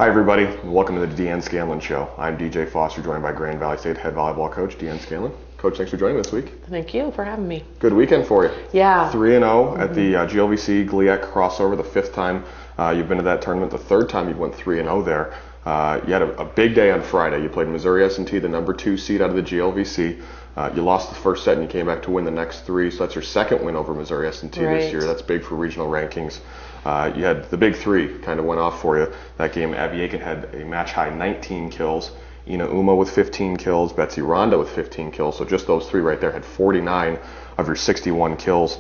Hi everybody, and welcome to the Deanne Scanlon Show. I'm DJ Foster, joined by Grand Valley State head volleyball coach Deanne Scanlon. Coach, thanks for joining me this week. Thank you for having me. Good weekend for you. Yeah. 3-0 at the GLVC GLIAC crossover, the fifth time you've been to that tournament, the third time you went 3-0 there. You had a big day on Friday. You played Missouri S&T, the number 2 seed out of the GLVC. You lost the first set and you came back to win the next 3, so that's your second win over Missouri S&T this year. That's big for regional rankings. You had the big 3 kind of went off for you. That game, Abby Aiken had a match-high 19 kills. Ina Uma with 15 kills, Betsy Ronda with 15 kills. So just those 3 right there had 49 of your 61 kills.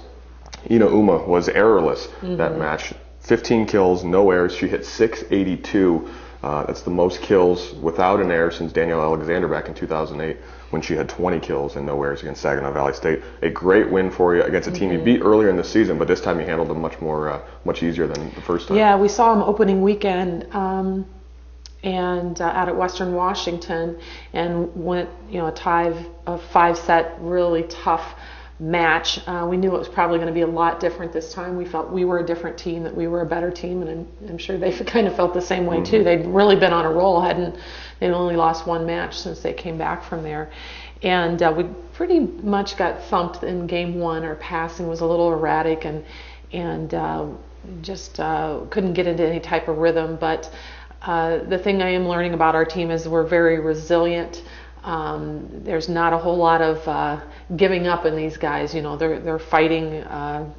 Ina Uma was errorless that match. 15 kills, no errors. She hit 682. That's the most kills without an error since Danielle Alexander back in 2008 when she had 20 kills and no errors against Saginaw Valley State. A great win for you against a team you beat earlier in the season, but this time you handled them much easier than the first time. Yeah, we saw them opening weekend and out at Western Washington, and went a tie of 5-set, really tough match. We knew it was probably going to be a lot different this time. We felt we were a different team, that we were a better team, and I'm sure they kind of felt the same way too. They'd really been on a roll, they'd only lost 1 match since they came back from there. And we pretty much got thumped in game 1. Our passing was a little erratic and just couldn't get into any type of rhythm. But the thing I am learning about our team is we're very resilient. There's not a whole lot of giving up in these guys. They're fighting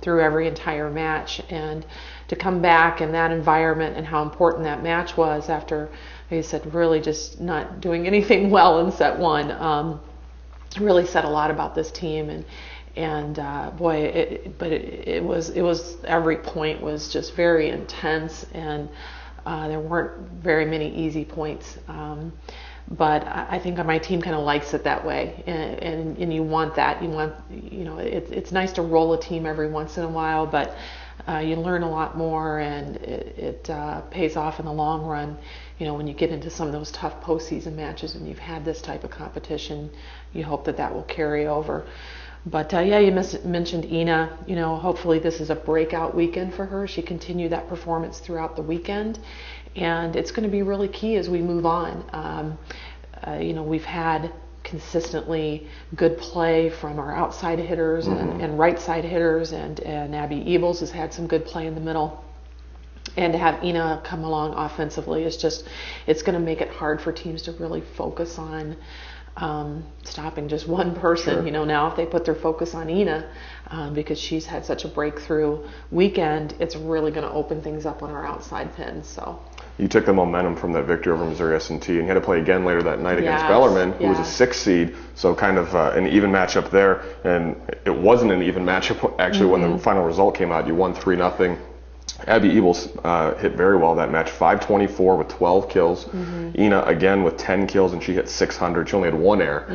through every entire match, and to come back in that environment and how important that match was after, like I said, really just not doing anything well in set 1, really said a lot about this team. And boy, it was every point was just very intense, and there weren't very many easy points. But I think my team kind of likes it that way, and you want that. It's nice to roll a team every once in a while, but you learn a lot more, and it pays off in the long run. When you get into some of those tough postseason matches and you've had this type of competition, you hope that will carry over. But yeah, you mentioned Ina. Hopefully this is a breakout weekend for her. She continued that performance throughout the weekend, and it's going to be really key as we move on. We've had consistently good play from our outside hitters and right side hitters, and Abby Ebels has had some good play in the middle. And to have Ina come along offensively it's going to make it hard for teams to really focus on stopping just one person. Sure. Now if they put their focus on Ina, because she's had such a breakthrough weekend, it's really going to open things up on our outside pins. So you took the momentum from that victory over Missouri S&T, and you had to play again later that night against Bellarmine, who was a 6th seed, so kind of an even matchup there. And it wasn't an even matchup, actually, when the final result came out. You won 3-0. Abby Ebels hit very well that match, 524 with 12 kills. Ina again with 10 kills, and she hit 600. She only had 1 error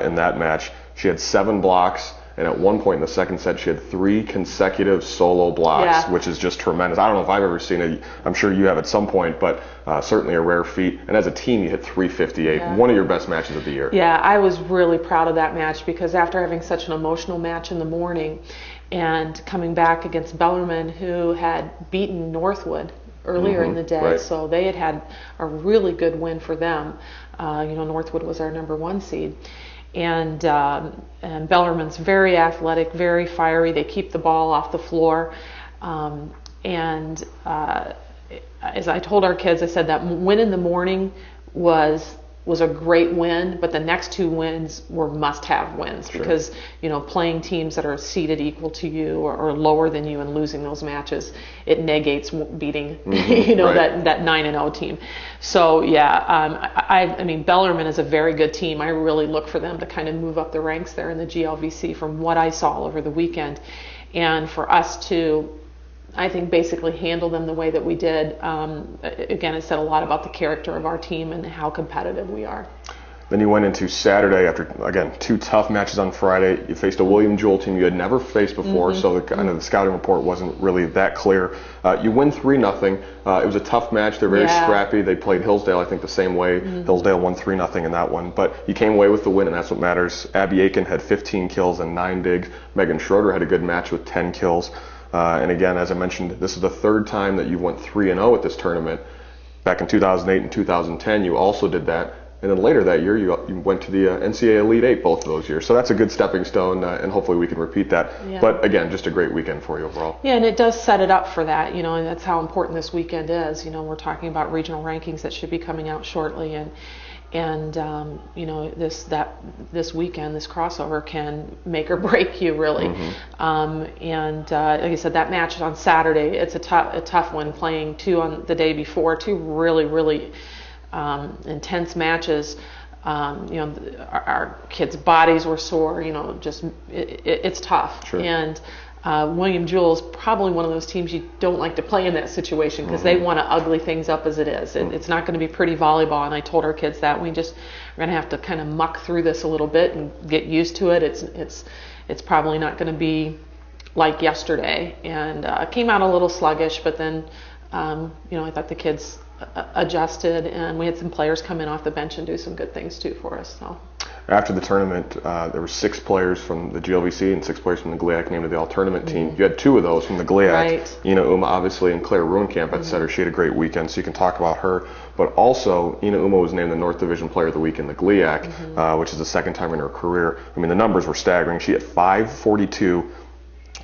in that match. She had 7 blocks, and at one point in the second set, she had 3 consecutive solo blocks, which is just tremendous. I don't know if I've ever seen it. I'm sure you have at some point, but certainly a rare feat. And as a team, you hit 358, one of your best matches of the year. Yeah, I was really proud of that match, because after having such an emotional match in the morning and coming back against Bellarmine, who had beaten Northwood earlier in the day, so they had a really good win for them. Northwood was our number 1 seed. And Bellarmine's very athletic, very fiery. They keep the ball off the floor. As I told our kids, I said that win in the morning was a great win, but the next 2 wins were must-have wins, because playing teams that are seeded equal to you or lower than you and losing those matches, it negates beating that 9-0 team. So I mean Bellarmine is a very good team. I really look for them to kind of move up the ranks there in the GLVC from what I saw over the weekend, and for us to, I think, basically handle them the way that we did. Again, it said a lot about the character of our team and how competitive we are. Then you went into Saturday after, again, 2 tough matches on Friday. You faced a William Jewell team you had never faced before, so the scouting report wasn't really that clear. You win 3-0. It was a tough match. They're very scrappy. They played Hillsdale, I think, the same way. Hillsdale won 3-0 in that one. But you came away with the win, and that's what matters. Abby Aiken had 15 kills and 9 digs. Megan Schroeder had a good match with 10 kills. And again, as I mentioned, this is the 3rd time that you went 3-0 at this tournament. Back in 2008 and 2010, you also did that. And then later that year, you went to the NCAA Elite Eight both of those years. So that's a good stepping stone, and hopefully we can repeat that. Yeah. But again, just a great weekend for you overall. Yeah, and it does set it up for that, and that's how important this weekend is. We're talking about regional rankings that should be coming out shortly, and this weekend, this crossover can make or break you really. Like I said, that match on Saturday, it's a tough one, playing two on the day before, two really intense matches. Our kids' bodies were sore. It's tough. Sure. And William Jewell is probably one of those teams you don't like to play in that situation because they want to ugly things up as it is. It's not going to be pretty volleyball, and I told our kids that we're going to have to kind of muck through this a little bit and get used to it. It's probably not going to be like yesterday, and it came out a little sluggish, but then I thought the kids adjusted, and we had some players come in off the bench and do some good things too for us. So after the tournament, there were 6 players from the GLVC and 6 players from the GLIAC named to the all-tournament team. You had 2 of those from the GLIAC. Right. Ina Uma, obviously, and Claire Ruenkamp at setter. She had a great weekend, so you can talk about her. But also, Ina Uma was named the North Division Player of the Week in the GLIAC, which is the second time in her career. I mean, the numbers were staggering. She had 542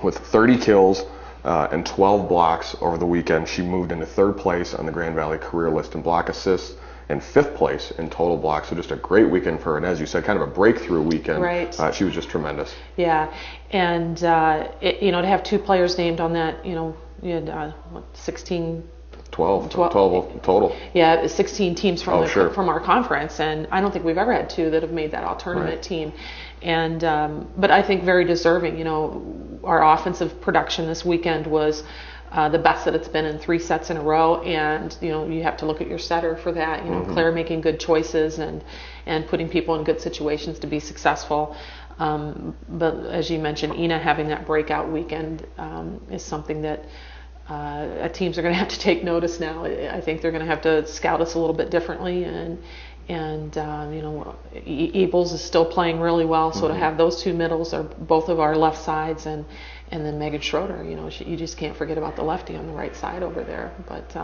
with 30 kills and 12 blocks over the weekend. She moved into 3rd place on the Grand Valley career list in block assists and 5th place in total blocks. So just a great weekend for her. And as you said, kind of a breakthrough weekend. Right. She was just tremendous. Yeah. And, to have 2 players named on that, you had 16... 12 total. Yeah, 16 teams from from our conference, and I don't think we've ever had 2 that have made that all-tournament team. And but I think very deserving. Our offensive production this weekend was the best that it's been in 3 sets in a row, and you have to look at your setter for that. Claire making good choices and putting people in good situations to be successful. But as you mentioned, Ina having that breakout weekend is something that teams are going to have to take notice now. I think they're going to have to scout us a little bit differently, and Ebels is still playing really well. So to have those 2 middles are both of our left sides, and then Megan Schroeder, you just can't forget about the lefty on the right side over there. But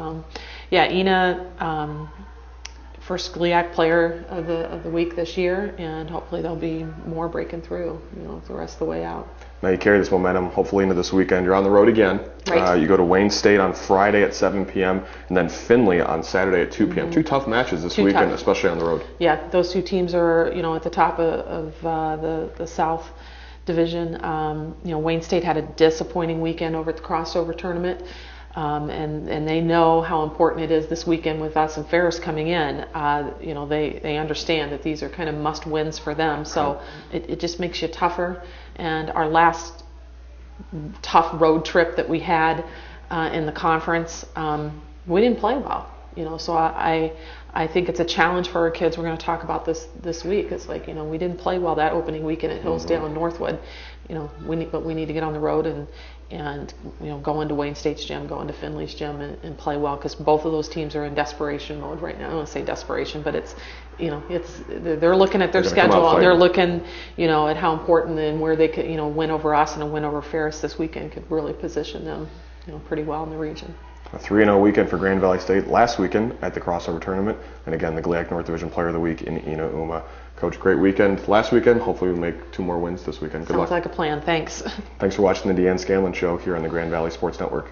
Ina, first GLIAC player of the week this year, and hopefully there'll be more breaking through, the rest of the way out. Now you carry this momentum hopefully into this weekend. You're on the road again. Right. You go to Wayne State on Friday at 7 p.m. and then Findlay on Saturday at 2 p.m. 2 tough matches this weekend, especially on the road. Yeah, those 2 teams are at the top of the South Division. Wayne State had a disappointing weekend over at the crossover tournament. And they know how important it is this weekend with us and Ferris coming in. They understand that these are kind of must wins for them. So it just makes you tougher. And our last tough road trip that we had in the conference, we didn't play well. So I think it's a challenge for our kids. We're going to talk about this week. It's like, we didn't play well that opening weekend at Hillsdale and Northwood. We need to get on the road and go into Wayne State's gym, go into Findlay's gym and play well, because both of those teams are in desperation mode right now. I don't want to say desperation, but they're looking at their schedule, and they're looking, at how important and where they could, win over us and a win over Ferris this weekend could really position them, pretty well in the region. A 3-0 weekend for Grand Valley State last weekend at the crossover tournament, and again the GLIAC North Division Player of the Week in Ina Uma. Coach, great weekend last weekend. Hopefully we'll make 2 more wins this weekend. Good luck. Sounds like a plan. Thanks. Thanks for watching the Deanne Scanlon Show here on the Grand Valley Sports Network.